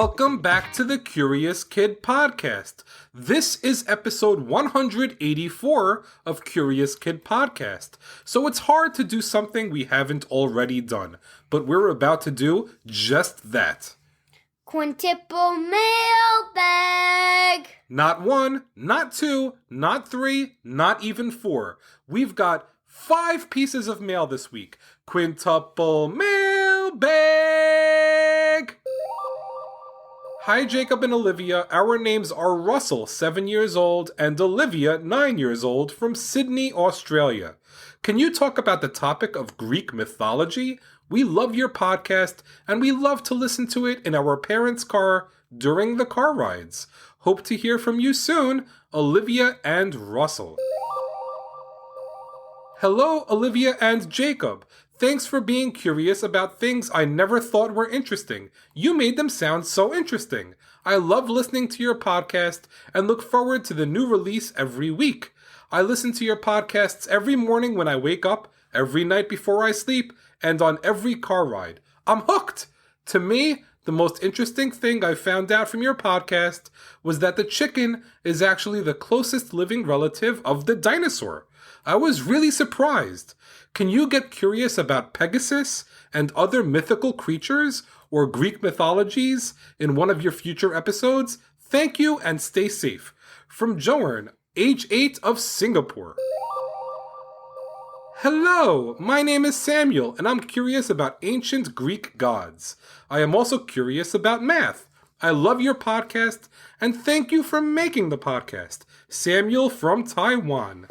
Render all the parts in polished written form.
Welcome back to the Curious Kid Podcast. This is episode 184 of Curious Kid Podcast. So it's hard to do something we haven't already done, but we're about to do just that. Quintuple mailbag! Not one, not two, not three, not even four. We've got 5 pieces of mail this week. Quintuple mailbag! Hi, Jacob and Olivia. Our names are Russell, 7 years old, and Olivia, 9 years old, from Sydney, Australia. Can you talk about the topic of Greek mythology? We love your podcast, and we love to listen to it in our parents' car during the car rides. Hope to hear from you soon, Olivia and Russell. Hello, Olivia and Jacob. Thanks for being curious about things I never thought were interesting. You made them sound so interesting. I love listening to your podcast and look forward to the new release every week. I listen to your podcasts every morning when I wake up, every night before I sleep, and on every car ride. I'm hooked! To me, the most interesting thing I found out from your podcast was that the chicken is actually the closest living relative of the dinosaur. I was really surprised. Can you get curious about Pegasus and other mythical creatures or Greek mythologies in one of your future episodes? Thank you and stay safe. From Joen, age 8 of Singapore. Hello, my name is Samuel and I'm curious about ancient Greek gods. I am also curious about math. I love your podcast and thank you for making the podcast. Samuel from Taiwan.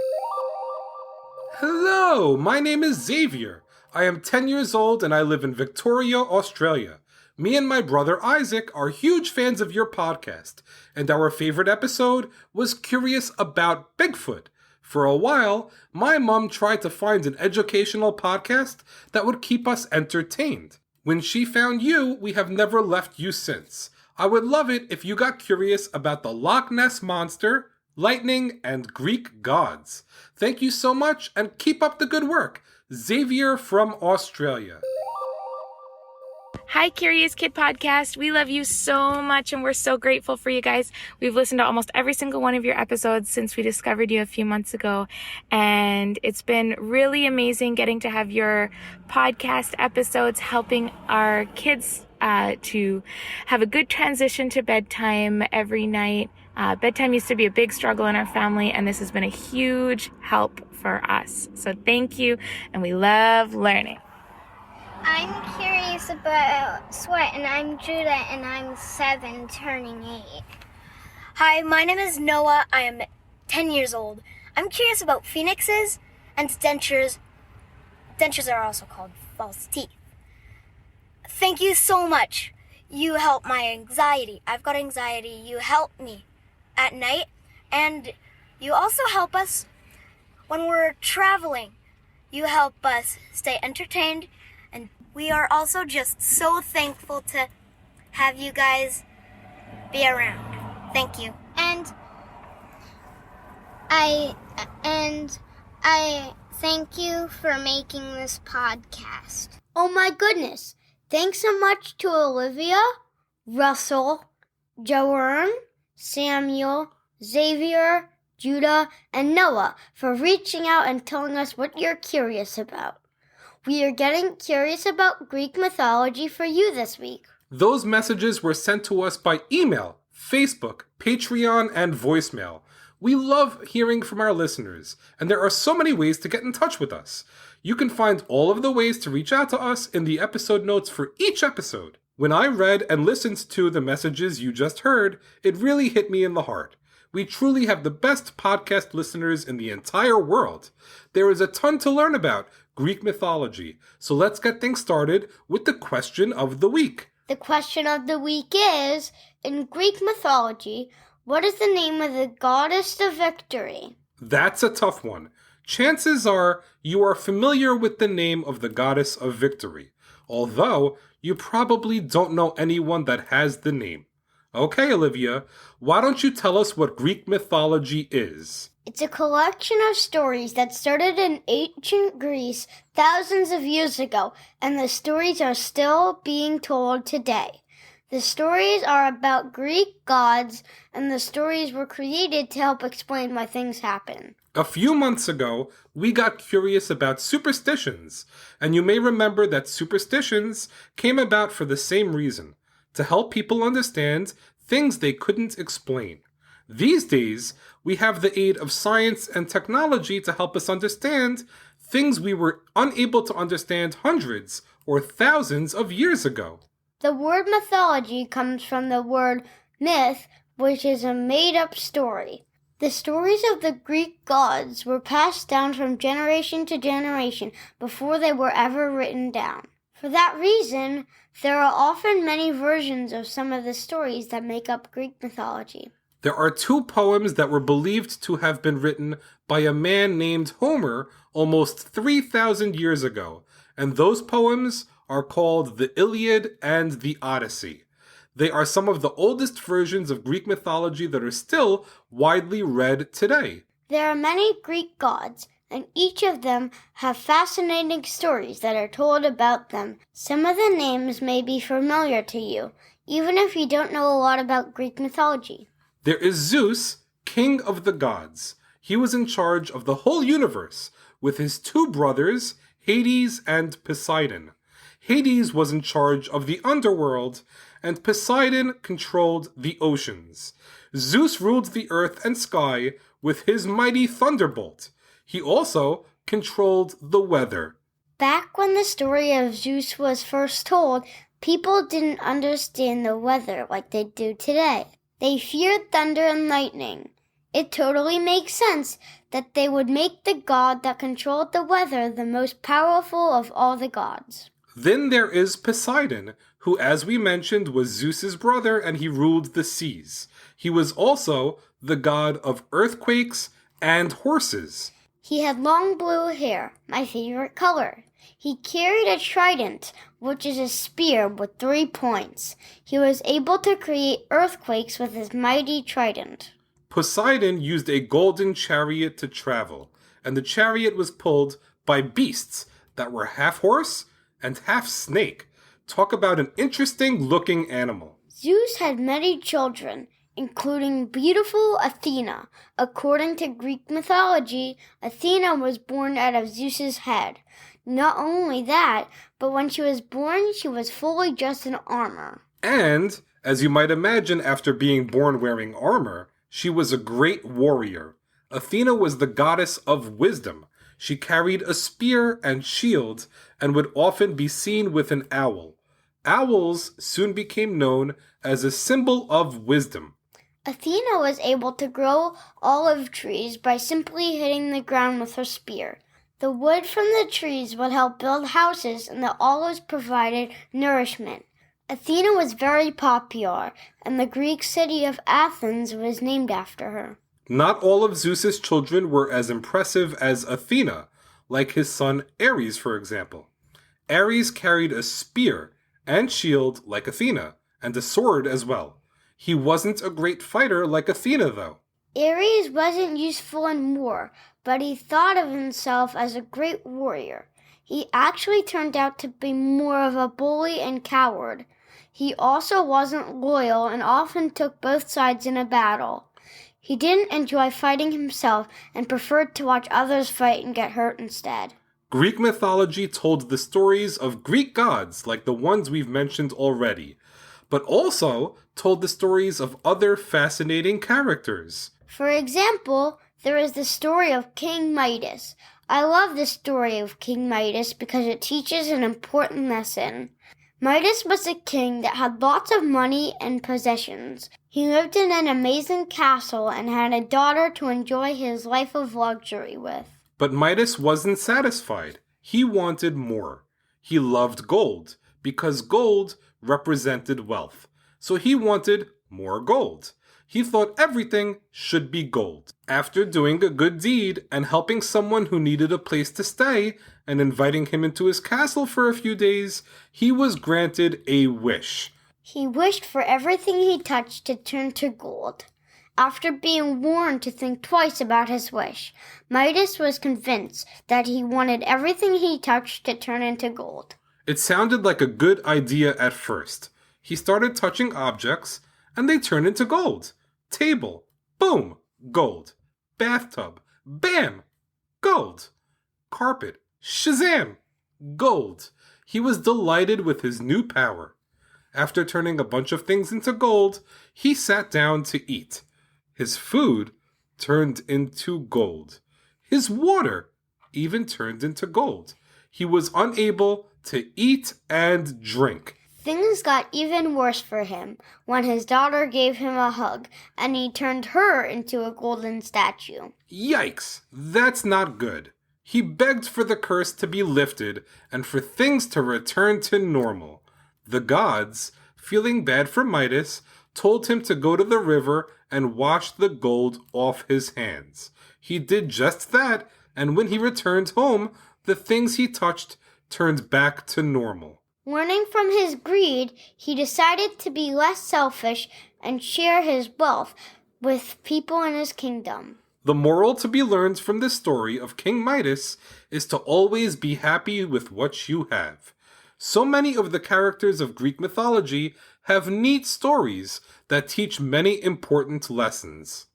Hello, my name is Xavier. I am 10 years old and I live in Victoria, Australia. Me and my brother Isaac are huge fans of your podcast, and our favorite episode was curious about Bigfoot. For a while, my mom tried to find an educational podcast that would keep us entertained. When she found you, we have never left you since. I would love it if you got curious about the Loch Ness Monster, lightning, and Greek gods. Thank you so much and keep up the good work. Xavier from Australia. Hi, Curious Kid Podcast. We love you so much and we're so grateful for you guys. We've listened to almost every single one of your episodes since we discovered you a few months ago. And it's been really amazing getting to have your podcast episodes helping our kids to have a good transition to bedtime every night. Bedtime used to be a big struggle in our family, and this has been a huge help for us. So thank you, and we love learning. I'm curious about sweat, and I'm Judah, and I'm 7, turning 8. Hi, my name is Noah. I am 10 years old. I'm curious about phoenixes and dentures. Dentures are also called false teeth. Thank you so much. You help my anxiety. I've got anxiety. You help me at night, and you also help us when we're traveling. You help us stay entertained, and we are also just so thankful to have you guys be around. Thank you. And I thank you for making this podcast. Oh my goodness. Thanks so much to Olivia, Russell, Joen, Samuel, Xavier, Judah, and Noah for reaching out and telling us what you're curious about. We are getting curious about Greek mythology for you this week. Those messages were sent to us by email, Facebook, Patreon, and voicemail. We love hearing from our listeners, and there are so many ways to get in touch with us. You can find all of the ways to reach out to us in the episode notes for each episode. When I read and listened to the messages you just heard, it really hit me in the heart. We truly have the best podcast listeners in the entire world. There is a ton to learn about Greek mythology, so let's get things started with the question of the week. The question of the week is, in Greek mythology, what is the name of the goddess of victory? That's a tough one. Chances are you are familiar with the name of the goddess of victory, although you probably don't know anyone that has the name. Okay, Olivia, why don't you tell us what Greek mythology is? It's a collection of stories that started in ancient Greece thousands of years ago, and the stories are still being told today. The stories are about Greek gods, and the stories were created to help explain why things happen. A few months ago, we got curious about superstitions, and you may remember that superstitions came about for the same reason, to help people understand things they couldn't explain. These days, we have the aid of science and technology to help us understand things we were unable to understand hundreds or thousands of years ago. The word mythology comes from the word myth, which is a made-up story. The stories of the Greek gods were passed down from generation to generation before they were ever written down. For that reason, there are often many versions of some of the stories that make up Greek mythology. There are 2 poems that were believed to have been written by a man named Homer almost 3,000 years ago, and those poems are called the Iliad and the Odyssey. They are some of the oldest versions of Greek mythology that are still widely read today. There are many Greek gods, and each of them have fascinating stories that are told about them. Some of the names may be familiar to you, even if you don't know a lot about Greek mythology. There is Zeus, king of the gods. He was in charge of the whole universe, with his 2 brothers, Hades and Poseidon. Hades was in charge of the underworld, and Poseidon controlled the oceans. Zeus ruled the earth and sky with his mighty thunderbolt. He also controlled the weather. Back when the story of Zeus was first told, people didn't understand the weather like they do today. They feared thunder and lightning. It totally makes sense that they would make the god that controlled the weather the most powerful of all the gods. Then there is Poseidon, who, as we mentioned, was Zeus's brother, and he ruled the seas. He was also the god of earthquakes and horses. He had long blue hair, my favorite color. He carried a trident, which is a spear with 3 points. He was able to create earthquakes with his mighty trident. Poseidon used a golden chariot to travel, and the chariot was pulled by beasts that were half horse and half snake. Talk about an interesting looking animal. Zeus had many children, including beautiful Athena. According to Greek mythology, Athena was born out of Zeus's head. Not only that, but when she was born, she was fully dressed in armor. And, as you might imagine after being born wearing armor, she was a great warrior. Athena was the goddess of wisdom. She carried a spear and shield and would often be seen with an owl. Owls soon became known as a symbol of wisdom. Athena was able to grow olive trees by simply hitting the ground with her spear. The wood from the trees would help build houses, and the olives provided nourishment. Athena was very popular, and the Greek city of Athens was named after her. Not all of Zeus's children were as impressive as Athena, like his son Ares, for example. Ares carried a spear and shield like Athena, and a sword as well. He wasn't a great fighter like Athena, though. Ares wasn't useful in war, but he thought of himself as a great warrior. He actually turned out to be more of a bully and coward. He also wasn't loyal and often took both sides in a battle. He didn't enjoy fighting himself and preferred to watch others fight and get hurt instead. Greek mythology told the stories of Greek gods like the ones we've mentioned already, but also told the stories of other fascinating characters. For example, there is the story of King Midas. I love the story of King Midas because it teaches an important lesson. Midas was a king that had lots of money and possessions. He lived in an amazing castle and had a daughter to enjoy his life of luxury with. But Midas wasn't satisfied. He wanted more. He loved gold, because gold represented wealth. So he wanted more gold. He thought everything should be gold. After doing a good deed and helping someone who needed a place to stay and inviting him into his castle for a few days, he was granted a wish. He wished for everything he touched to turn to gold. After being warned to think twice about his wish, Midas was convinced that he wanted everything he touched to turn into gold. It sounded like a good idea at first. He started touching objects, and they turned into gold. Table, boom, gold. Bathtub, bam, gold. Carpet, shazam, gold. He was delighted with his new power. After turning a bunch of things into gold, he sat down to eat. His food turned into gold. His water even turned into gold. He was unable to eat and drink. Things got even worse for him when his daughter gave him a hug and he turned her into a golden statue. Yikes, that's not good. He begged for the curse to be lifted and for things to return to normal. The gods, feeling bad for Midas, told him to go to the river and wash the gold off his hands. He did just that, and when he returned home, the things he touched turned back to normal. Learning from his greed, he decided to be less selfish and share his wealth with people in his kingdom. The moral to be learned from this story of King Midas is to always be happy with what you have. So many of the characters of Greek mythology have neat stories that teach many important lessons.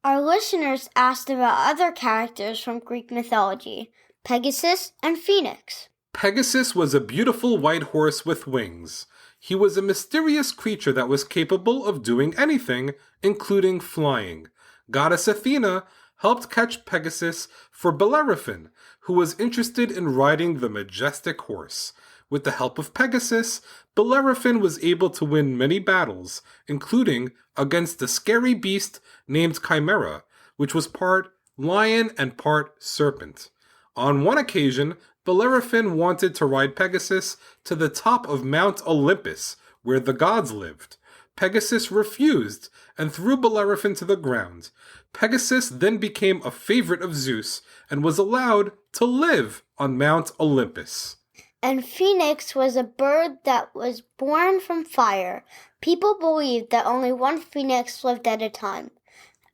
Our listeners asked about other characters from Greek mythology, Pegasus and Phoenix. Pegasus was a beautiful white horse with wings. He was a mysterious creature that was capable of doing anything, including flying. Goddess Athena helped catch Pegasus for Bellerophon, who was interested in riding the majestic horse. With the help of Pegasus, Bellerophon was able to win many battles, including against a scary beast named Chimera, which was part lion and part serpent. On one occasion, Bellerophon wanted to ride Pegasus to the top of Mount Olympus, where the gods lived. Pegasus refused and threw Bellerophon to the ground. Pegasus then became a favorite of Zeus and was allowed to live on Mount Olympus. And Phoenix was a bird that was born from fire. People believed that only one phoenix lived at a time.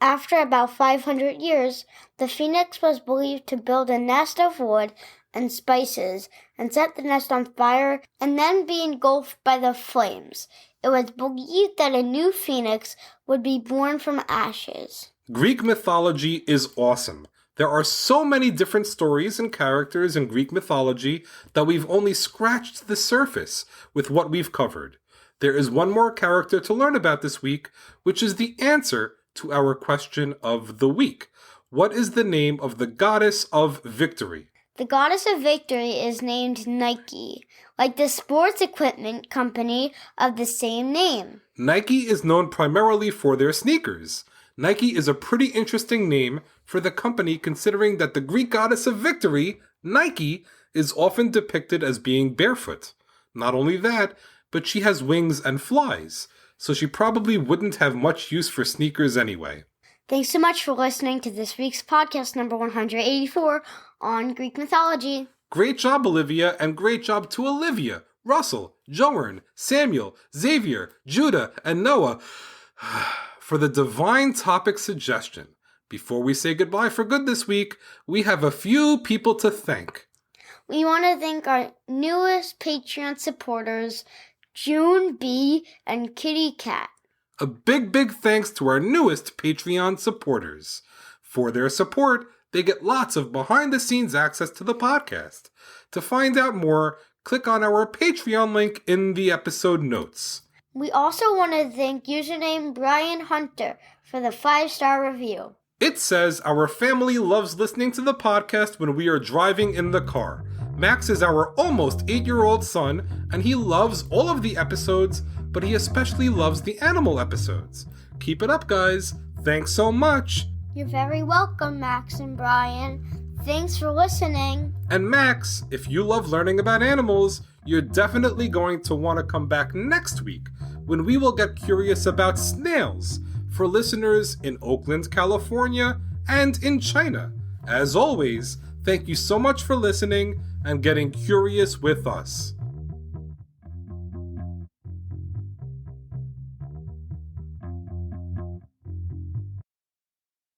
After about 500 years, the phoenix was believed to build a nest of wood and spices and set the nest on fire and then be engulfed by the flames. It was believed that a new phoenix would be born from ashes. Greek mythology is awesome. There are so many different stories and characters in Greek mythology that we've only scratched the surface with what we've covered. There is one more character to learn about this week, which is the answer to our question of the week. What is the name of the goddess of victory? The goddess of victory is named Nike, like the sports equipment company of the same name. Nike is known primarily for their sneakers. Nike is a pretty interesting name for the company considering that the Greek goddess of victory, Nike, is often depicted as being barefoot. Not only that, but she has wings and flies, so she probably wouldn't have much use for sneakers anyway. Thanks so much for listening to this week's podcast number 184 on Greek mythology. Great job, Olivia, and great job to Olivia, Russell, Joen, Samuel, Xavier, Judah, and Noah for the divine topic suggestion. Before we say goodbye for good this week, we have a few people to thank. We want to thank our newest Patreon supporters, June B. and Kitty Cat. A big thanks to our newest Patreon supporters. For their support, they get lots of behind-the-scenes access to the podcast. To find out more, click on our Patreon link in the episode notes. We also want to thank username Brian Hunter for the 5-star review. It says, our family loves listening to the podcast when we are driving in the car. Max is our almost 8-year-old son, and he loves all of the episodes, but he especially loves the animal episodes. Keep it up, guys. Thanks so much. You're very welcome, Max and Brian. Thanks for listening. And Max, if you love learning about animals, you're definitely going to want to come back next week when we will get curious about snails for listeners in Oakland, California, and in China. As always, thank you so much for listening and getting curious with us.